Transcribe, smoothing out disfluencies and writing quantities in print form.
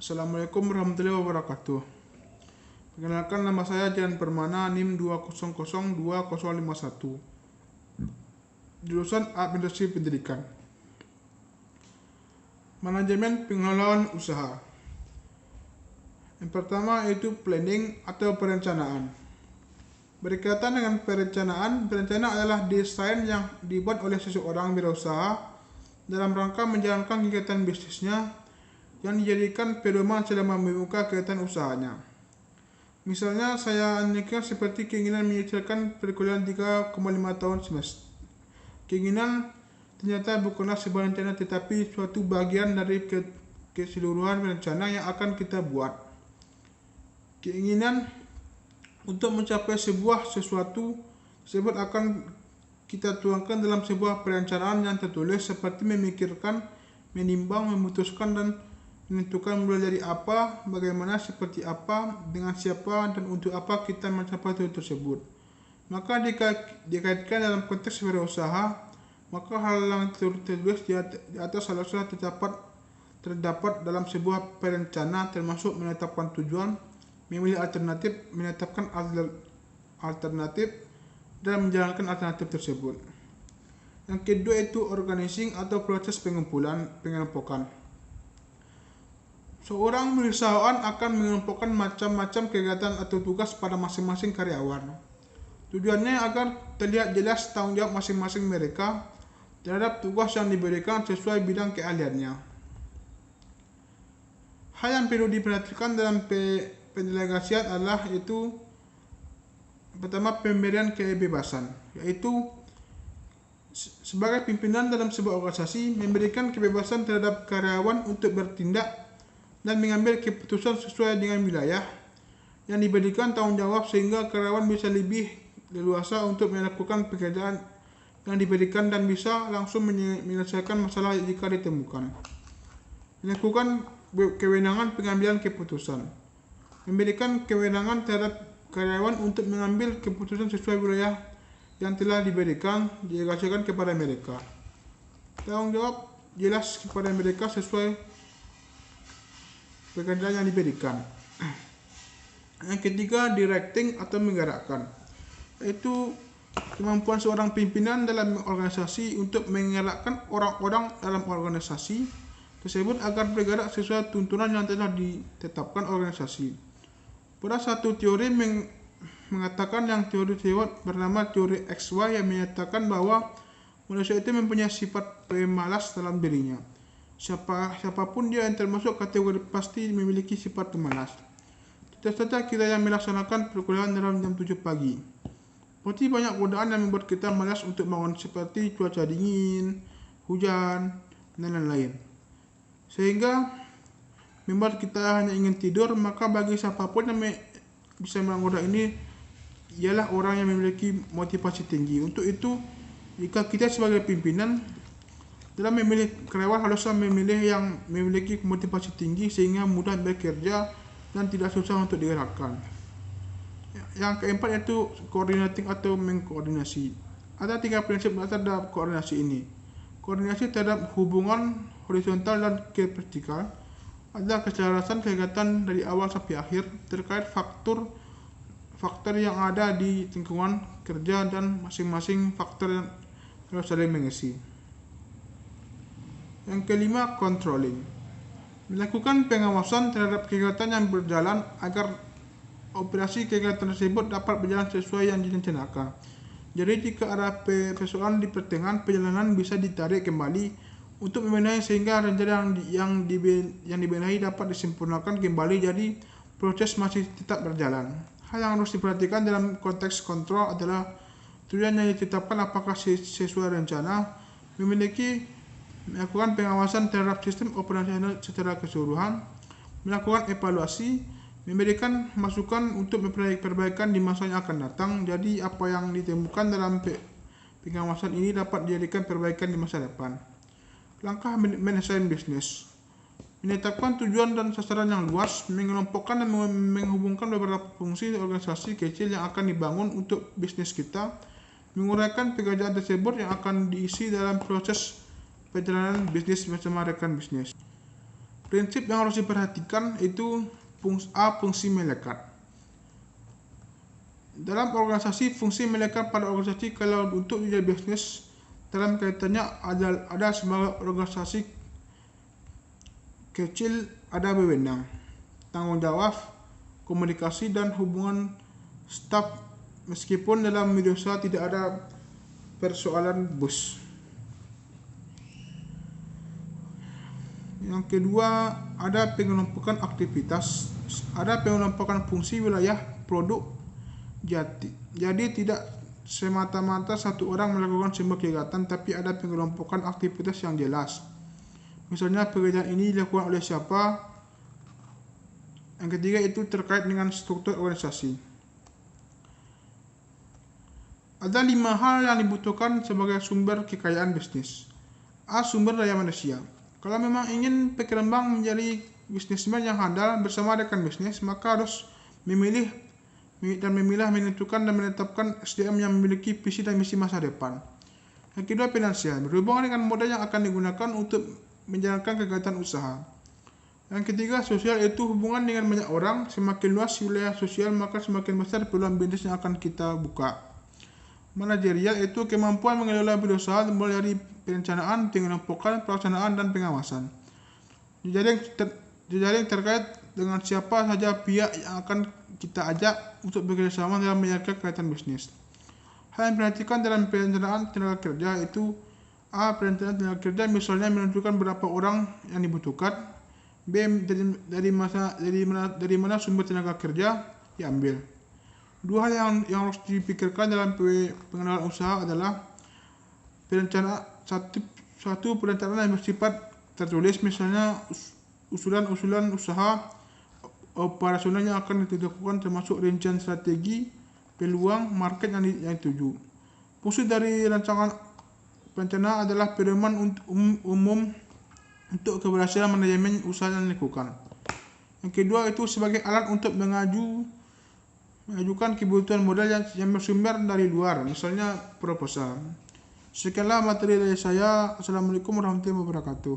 Assalamualaikum warahmatullahi wabarakatuh. Perkenalkan, nama saya Jan Permana, NIM 2002051, jurusan Administrasi Pendidikan. Manajemen pengelolaan usaha. Yang pertama yaitu planning atau perencanaan. Berkaitan dengan perencanaan, berencana adalah desain yang dibuat oleh seseorang wirausaha dalam rangka menjalankan kegiatan bisnisnya yang dijadikan pedoman selama membuka kegiatan usahanya. Misalnya, saya anjurkan seperti keinginan menyelesaikan perkuliahan 3,5 tahun semester. Keinginan ternyata bukanlah sebuah rencana, tetapi suatu bagian dari keseluruhan rencana yang akan kita buat. Keinginan untuk mencapai sesuatu tersebut akan kita tuangkan dalam sebuah perencanaan yang tertulis, seperti memikirkan, menimbang, memutuskan, dan menentukan mulai dari apa, bagaimana, seperti apa, dengan siapa, dan untuk apa kita mencapai tujuan tersebut. Maka dikaitkan dalam konteks wirausaha, maka hal yang tertulis di atas haruslah terdapat dalam sebuah perencana, termasuk menetapkan tujuan, memilih alternatif, menetapkan alternatif, dan menjalankan alternatif tersebut. Yang kedua itu organizing atau proses pengelompokan. Seorang wirausahawan akan mengelompokkan macam-macam kegiatan atau tugas pada masing-masing karyawan. Tujuannya agar terlihat jelas tanggung jawab masing-masing mereka terhadap tugas yang diberikan sesuai bidang keahliannya. Hal yang perlu diperhatikan dalam pendelegasian adalah yaitu pertama, pemberian kebebasan, yaitu sebagai pimpinan dalam sebuah organisasi memberikan kebebasan terhadap karyawan untuk bertindak dan mengambil keputusan sesuai dengan wilayah yang diberikan tanggung jawab, sehingga karyawan bisa lebih leluasa untuk melakukan pekerjaan yang diberikan dan bisa langsung menyelesaikan masalah jika ditemukan. Melakukan kewenangan pengambilan keputusan. Memberikan kewenangan terhadap karyawan untuk mengambil keputusan sesuai wilayah yang telah diberikan, didelegasikan kepada mereka. Tanggung jawab jelas kepada mereka sesuai pekerjaan yang diberikan. Yang ketiga, directing atau menggerakkan, yaitu kemampuan seorang pimpinan dalam organisasi untuk menggerakkan orang-orang dalam organisasi tersebut agar bergerak sesuai tuntunan yang telah ditetapkan organisasi. Pada satu teori mengatakan, yang teori tersebut bernama teori XY, yang menyatakan bahwa manusia itu mempunyai sifat pemalas dalam dirinya. Siapapun dia yang termasuk kategori pasti memiliki sifat pemalas. Tidak saja kita yang melaksanakan perkuliahan dalam jam 7 pagi. Pasti banyak godaan yang membuat kita malas untuk bangun, seperti cuaca dingin, hujan, dan lain-lain, sehingga membuat kita hanya ingin tidur. Maka bagi siapapun yang bisa menggoda ini ialah orang yang memiliki motivasi tinggi. Untuk itu, jika kita sebagai pimpinan dalam memilih karyawan, haruslah memilih yang memiliki motivasi tinggi sehingga mudah bekerja dan tidak susah untuk digerakkan. Yang keempat yaitu coordinating atau mengkoordinasi. Ada 3 prinsip dasar dalam koordinasi ini. Koordinasi terhadap hubungan horizontal dan vertikal. Ada keselarasan kegiatan dari awal sampai akhir terkait faktor yang ada di lingkungan kerja, dan masing-masing faktor yang harus saling mengisi. Yang kelima, controlling. Melakukan pengawasan terhadap kegiatan yang berjalan agar operasi kegiatan tersebut dapat berjalan sesuai yang direncanakan. Jadi jika ada persoalan di pertengahan perjalanan, bisa ditarik kembali untuk membenahi sehingga rencana yang dibenahi dapat disempurnakan kembali, jadi proses masih tetap berjalan. Hal yang harus diperhatikan dalam konteks kontrol adalah tujuan yang ditetapkan apakah sesuai rencana, melakukan pengawasan terhadap sistem operasional secara keseluruhan, melakukan evaluasi, memberikan masukan untuk perbaikan di masa yang akan datang. Jadi apa yang ditemukan dalam pengawasan ini dapat dijadikan perbaikan di masa depan. Langkah manajemen bisnis. Menetapkan tujuan dan sasaran yang luas, mengelompokkan dan menghubungkan beberapa fungsi organisasi kecil yang akan dibangun untuk bisnis kita, menguraikan pekerjaan tersebut yang akan diisi dalam proses perjalanan bisnis bersama rekan bisnis. Prinsip yang harus diperhatikan itu fungsi melekat. Dalam organisasi, fungsi melekat pada organisasi kalau untuk dunia bisnis dalam kaitannya ada sebagai organisasi kecil ada wewenang, tanggung jawab, komunikasi dan hubungan staf meskipun dalam media usaha tidak ada persoalan bos. Yang kedua, ada pengelompokan aktivitas, ada pengelompokan fungsi wilayah produk. Jadi tidak semata-mata satu orang melakukan semua kegiatan, tapi ada pengelompokan aktivitas yang jelas. Misalnya pekerjaan ini dilakukan oleh siapa. Yang ketiga itu terkait dengan struktur organisasi. Ada 5 hal yang dibutuhkan sebagai sumber kekayaan bisnis. A. Sumber daya manusia. Kalau memang ingin berkembang menjadi bisnismen yang handal bersama rekan bisnis, maka harus memilah, menentukan dan menetapkan SDM yang memiliki visi dan misi masa depan. Yang kedua, finansial. Berhubungan dengan modal yang akan digunakan untuk menjalankan kegiatan usaha. Yang ketiga, sosial, yaitu hubungan dengan banyak orang. Semakin luas wilayah sosial, maka semakin besar peluang bisnis yang akan kita buka. Manajerial, yaitu kemampuan mengelola berusaha mulai dari perencanaan, pengelompokan, pelaksanaan, dan pengawasan. Jejaring terkait dengan siapa saja pihak yang akan kita ajak untuk bekerjasama dalam menjalankan kegiatan bisnis. Hal yang diperhatikan dalam perencanaan tenaga kerja itu A. Perencanaan tenaga kerja, misalnya menentukan berapa orang yang dibutuhkan. B. Dari mana sumber tenaga kerja diambil. Dua hal yang harus dipikirkan dalam pengenalan usaha adalah satu perencanaan yang bersifat tertulis, misalnya usulan usaha operasional yang akan dilakukan termasuk rincian strategi, peluang, market yang dituju. Fungsi dari rancangan perencanaan adalah pedoman umum untuk keberhasilan manajemen usaha yang dilakukan. Yang kedua itu sebagai alat untuk mengajukan kebutuhan modal yang bersumber dari luar, misalnya proposal. Sekianlah materi dari saya. Assalamualaikum warahmatullahi wabarakatuh.